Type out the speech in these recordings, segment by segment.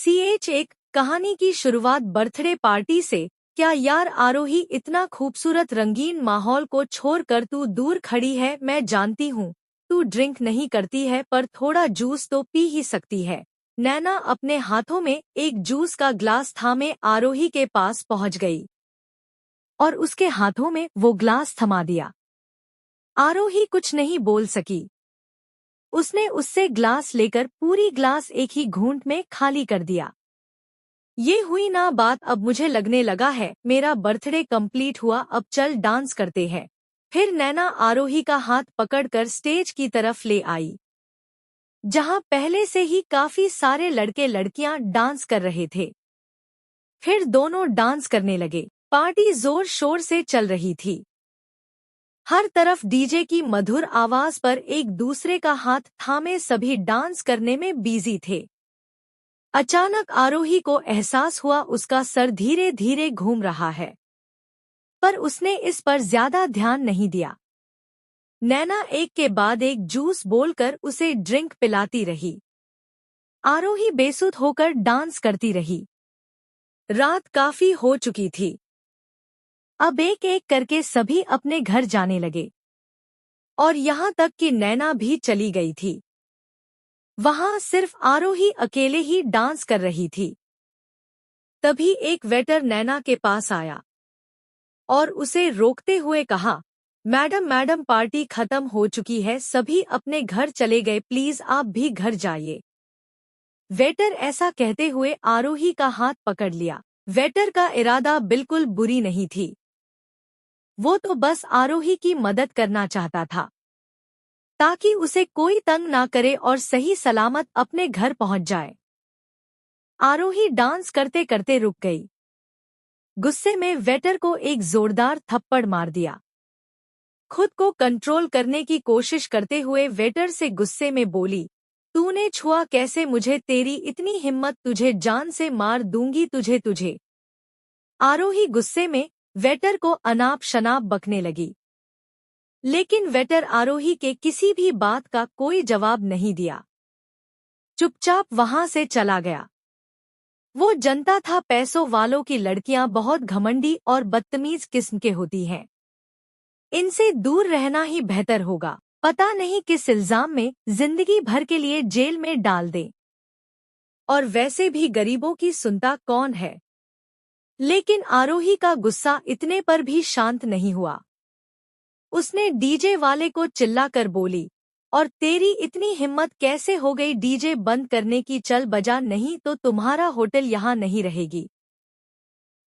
एक कहानी की शुरुआत बर्थडे पार्टी से। क्या यार आरोही, इतना खूबसूरत रंगीन माहौल को छोड़कर तू दूर खड़ी है। मैं जानती हूँ तू ड्रिंक नहीं करती है, पर थोड़ा जूस तो पी ही सकती है। नैना अपने हाथों में एक जूस का ग्लास थामे आरोही के पास पहुँच गई और उसके हाथों में वो ग्लास थमा दिया। आरोही कुछ नहीं बोल सकी। उसने उससे ग्लास लेकर पूरी ग्लास एक ही घूंट में खाली कर दिया। ये हुई ना बात, अब मुझे लगने लगा है मेरा बर्थडे कंप्लीट हुआ, अब चल डांस करते हैं। फिर नैना आरोही का हाथ पकड़कर स्टेज की तरफ ले आई, जहां पहले से ही काफी सारे लड़के लड़कियां डांस कर रहे थे। फिर दोनों डांस करने लगे। पार्टी जोर शोर से चल रही थी। हर तरफ डीजे की मधुर आवाज पर एक दूसरे का हाथ थामे सभी डांस करने में बिजी थे। अचानक आरोही को एहसास हुआ उसका सर धीरे धीरे घूम रहा है, पर उसने इस पर ज्यादा ध्यान नहीं दिया। नैना एक के बाद एक जूस बोलकर उसे ड्रिंक पिलाती रही। आरोही बेसुध होकर डांस करती रही। रात काफी हो चुकी थी। अब एक एक करके सभी अपने घर जाने लगे, और यहाँ तक कि नैना भी चली गई थी। वहाँ सिर्फ आरोही अकेले ही डांस कर रही थी। तभी एक वेटर नैना के पास आया और उसे रोकते हुए कहा, मैडम मैडम, पार्टी खत्म हो चुकी है, सभी अपने घर चले गए, प्लीज आप भी घर जाइए। वेटर ऐसा कहते हुए आरोही का हाथ पकड़ लिया। वेटर का इरादा बिल्कुल बुरी नहीं थी। वो तो बस आरोही की मदद करना चाहता था, ताकि उसे कोई तंग ना करे और सही सलामत अपने घर पहुंच जाए। आरोही डांस करते करते रुक गई। गुस्से में वेटर को एक जोरदार थप्पड़ मार दिया। खुद को कंट्रोल करने की कोशिश करते हुए वेटर से गुस्से में बोली, तूने छुआ कैसे मुझे, तेरी इतनी हिम्मत, तुझे जान से मार दूंगी तुझे तुझे। आरोही गुस्से में वेटर को अनाप शनाप बकने लगी, लेकिन वेटर आरोही के किसी भी बात का कोई जवाब नहीं दिया। चुपचाप वहां से चला गया। वो जानता था पैसों वालों की लड़कियां बहुत घमंडी और बदतमीज किस्म के होती हैं। इनसे दूर रहना ही बेहतर होगा। पता नहीं किस इल्जाम में जिंदगी भर के लिए जेल में डाल दें। और वैसे भी गरीबों की सुनता कौन है। लेकिन आरोही का गुस्सा इतने पर भी शांत नहीं हुआ। उसने डीजे वाले को चिल्लाकर बोली, और तेरी इतनी हिम्मत कैसे हो गई डीजे बंद करने की, चल बजा, नहीं तो तुम्हारा होटल यहाँ नहीं रहेगी।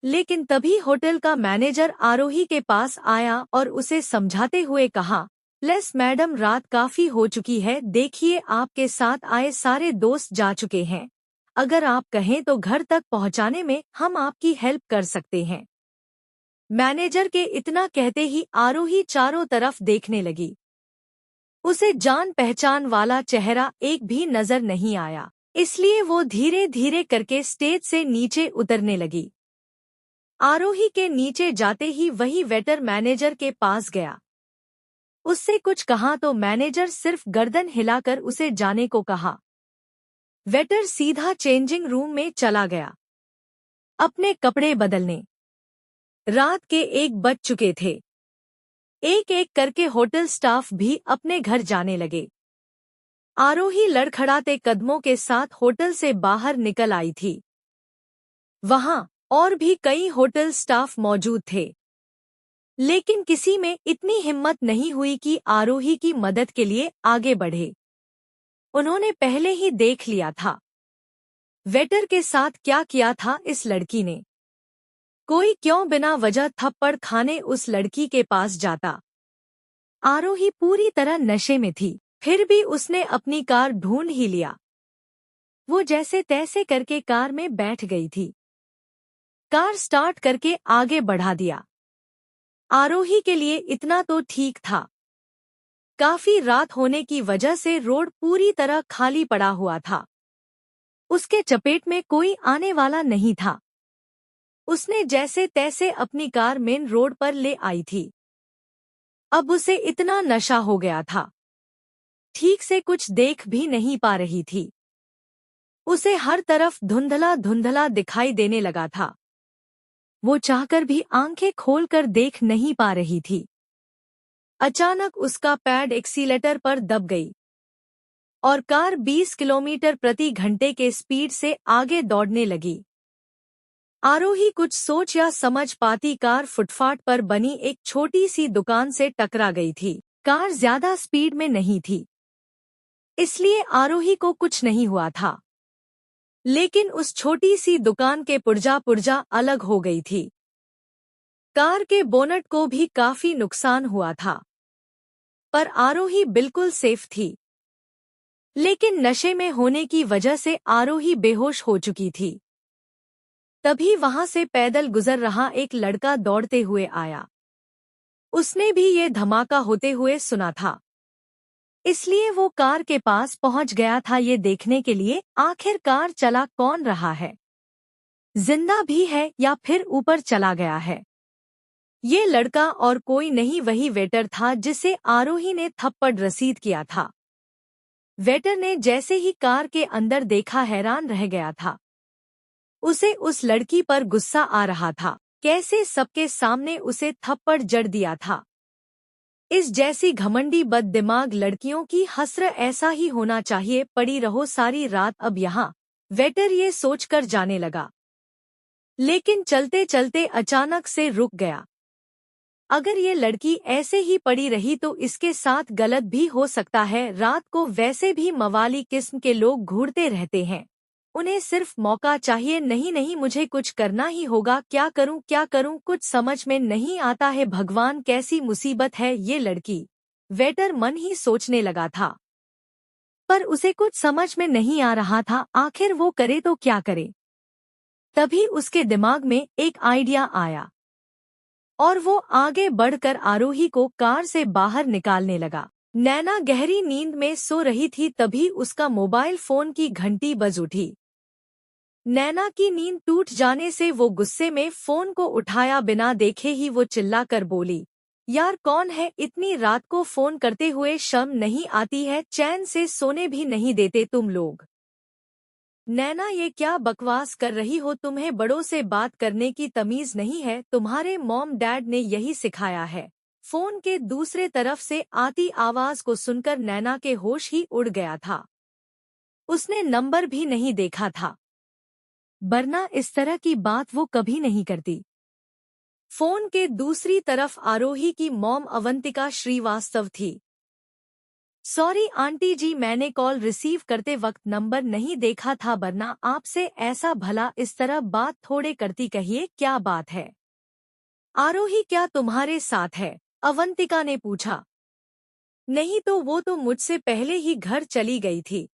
लेकिन तभी होटल का मैनेजर आरोही के पास आया और उसे समझाते हुए कहा, प्लीज मैडम, रात काफी हो चुकी है, देखिए आपके साथ आए सारे दोस्त जा चुके हैं। अगर आप कहें तो घर तक पहुंचाने में हम आपकी हेल्प कर सकते हैं। मैनेजर के इतना कहते ही आरोही चारों तरफ देखने लगी। उसे जान पहचान वाला चेहरा एक भी नजर नहीं आया, इसलिए वो धीरे धीरे करके स्टेज से नीचे उतरने लगी। आरोही के नीचे जाते ही वही वेटर मैनेजर के पास गया। उससे कुछ कहा तो मैनेजर सिर्फ गर्दन हिलाकर उसे जाने को कहा। वेटर सीधा चेंजिंग रूम में चला गया, अपने कपड़े बदलने। रात के 1 बज चुके थे। एक एक करके होटल स्टाफ भी अपने घर जाने लगे। आरोही लड़खड़ाते कदमों के साथ होटल से बाहर निकल आई थी। वहां और भी कई होटल स्टाफ मौजूद थे, लेकिन किसी में इतनी हिम्मत नहीं हुई कि आरोही की मदद के लिए आगे बढ़े। उन्होंने पहले ही देख लिया था वेटर के साथ क्या किया था इस लड़की ने। कोई क्यों बिना वजह थप्पड़ खाने उस लड़की के पास जाता। आरोही पूरी तरह नशे में थी, फिर भी उसने अपनी कार ढूंढ ही लिया। वो जैसे तैसे करके कार में बैठ गई थी। कार स्टार्ट करके आगे बढ़ा दिया। आरोही के लिए इतना तो ठीक था। काफी रात होने की वजह से रोड पूरी तरह खाली पड़ा हुआ था। उसके चपेट में कोई आने वाला नहीं था। उसने जैसे तैसे अपनी कार मेन रोड पर ले आई थी। अब उसे इतना नशा हो गया था, ठीक से कुछ देख भी नहीं पा रही थी। उसे हर तरफ धुंधला धुंधला दिखाई देने लगा था। वो चाहकर भी आंखें खोलकर देख नहीं पा रही थी। अचानक उसका पैड एक्सीलेटर पर दब गई और कार 20 किलोमीटर प्रति घंटे के स्पीड से आगे दौड़ने लगी। आरोही कुछ सोच या समझ पाती कार फुटपाथ पर बनी एक छोटी सी दुकान से टकरा गई थी। कार ज्यादा स्पीड में नहीं थी, इसलिए आरोही को कुछ नहीं हुआ था। लेकिन उस छोटी सी दुकान के पुर्जा पुर्जा अलग हो गई थी। कार के बोनट को भी काफी नुकसान हुआ था, पर आरोही बिल्कुल सेफ थी। लेकिन नशे में होने की वजह से आरोही बेहोश हो चुकी थी। तभी वहां से पैदल गुजर रहा एक लड़का दौड़ते हुए आया। उसने भी ये धमाका होते हुए सुना था, इसलिए वो कार के पास पहुंच गया था ये देखने के लिए आखिरकार चला कौन रहा है, जिंदा भी है या फिर ऊपर चला गया है। ये लड़का और कोई नहीं वही वेटर था जिसे आरोही ने थप्पड़ रसीद किया था। वेटर ने जैसे ही कार के अंदर देखा हैरान रह गया था। उसे उस लड़की पर गुस्सा आ रहा था, कैसे सबके सामने उसे थप्पड़ जड़ दिया था। इस जैसी घमंडी बददिमाग लड़कियों की हसरत ऐसा ही होना चाहिए, पड़ी रहो सारी रात अब यहाँ। वेटर ये सोचकर जाने लगा, लेकिन चलते चलते अचानक से रुक गया। अगर ये लड़की ऐसे ही पड़ी रही तो इसके साथ गलत भी हो सकता है। रात को वैसे भी मवाली किस्म के लोग घूरते रहते हैं, उन्हें सिर्फ मौका चाहिए। नहीं नहीं, मुझे कुछ करना ही होगा, क्या करूं कुछ समझ में नहीं आता है। भगवान कैसी मुसीबत है ये लड़की, वेटर मन ही सोचने लगा था। पर उसे कुछ समझ में नहीं आ रहा था, आखिर वो करे तो क्या करे। तभी उसके दिमाग में एक आइडिया आया और वो आगे बढ़कर आरोही को कार से बाहर निकालने लगा। नैना गहरी नींद में सो रही थी, तभी उसका मोबाइल फोन की घंटी बज उठी। नैना की नींद टूट जाने से वो गुस्से में फोन को उठाया बिना देखे ही वो चिल्लाकर बोली, यार कौन है, इतनी रात को फोन करते हुए शर्म नहीं आती है, चैन से सोने भी नहीं देते तुम लोग। नैना ये क्या बकवास कर रही हो, तुम्हें बड़ों से बात करने की तमीज नहीं है, तुम्हारे मॉम डैड ने यही सिखाया है। फोन के दूसरे तरफ से आती आवाज को सुनकर नैना के होश ही उड़ गया था। उसने नंबर भी नहीं देखा था, वरना इस तरह की बात वो कभी नहीं करती। फोन के दूसरी तरफ आरोही की मॉम अवंतिका श्रीवास्तव थी। सॉरी आंटी जी, मैंने कॉल रिसीव करते वक्त नंबर नहीं देखा था, वरना आपसे ऐसा भला इस तरह बात थोड़े करती, कहिए क्या बात है। आरोही क्या तुम्हारे साथ है, अवंतिका ने पूछा। नहीं तो वो तो मुझसे पहले ही घर चली गई थी,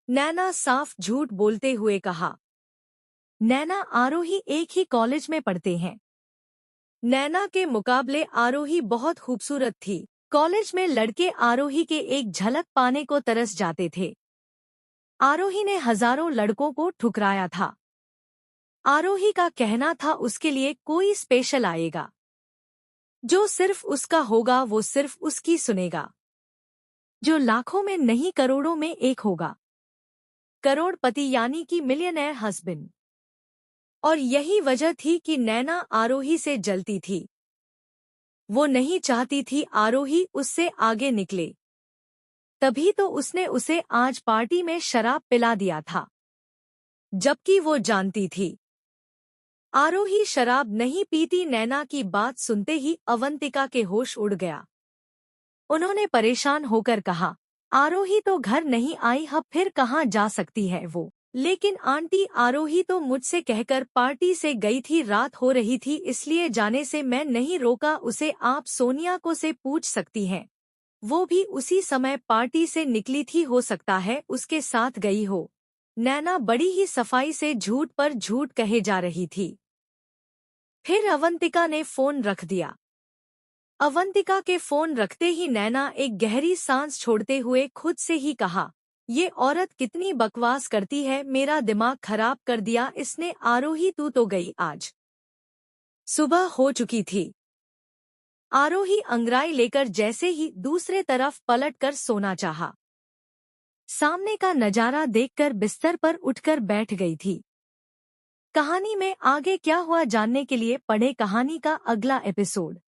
नैना साफ झूठ बोलते हुए कहा। नैना आरोही एक ही कॉलेज में पढ़ते हैं। नैना के मुकाबले आरोही बहुत खूबसूरत थी। कॉलेज में लड़के आरोही के एक झलक पाने को तरस जाते थे। आरोही ने हजारों लड़कों को ठुकराया था। आरोही का कहना था उसके लिए कोई स्पेशल आएगा, जो सिर्फ उसका होगा, वो सिर्फ उसकी सुनेगा, जो लाखों में नहीं करोड़ों में एक होगा, करोड़पति यानी कि मिलियनेयर हस्बैंड। और यही वजह थी कि नैना आरोही से जलती थी। वो नहीं चाहती थी आरोही उससे आगे निकले, तभी तो उसने उसे आज पार्टी में शराब पिला दिया था, जबकि वो जानती थी आरोही शराब नहीं पीती। नैना की बात सुनते ही अवंतिका के होश उड़ गया। उन्होंने परेशान होकर कहा, आरोही तो घर नहीं आई, अब फिर कहाँ जा सकती है वो। लेकिन आंटी, आरोही तो मुझसे कहकर पार्टी से गई थी, रात हो रही थी इसलिए जाने से मैं नहीं रोका उसे, आप सोनिया को से पूछ सकती हैं, वो भी उसी समय पार्टी से निकली थी, हो सकता है उसके साथ गई हो। नैना बड़ी ही सफाई से झूठ पर झूठ कहे जा रही थी। फिर अवंतिका ने फोन रख दिया। अवंतिका के फोन रखते ही नैना एक गहरी सांस छोड़ते हुए खुद से ही कहा, ये औरत कितनी बकवास करती है, मेरा दिमाग खराब कर दिया इसने। आरोही तू तो गई आज। सुबह हो चुकी थी। आरोही अंगड़ाई लेकर जैसे ही दूसरे तरफ पलट कर सोना चाहा, सामने का नजारा देखकर बिस्तर पर उठकर बैठ गई थी। कहानी में आगे क्या हुआ जानने के लिए पढ़े कहानी का अगला एपिसोड।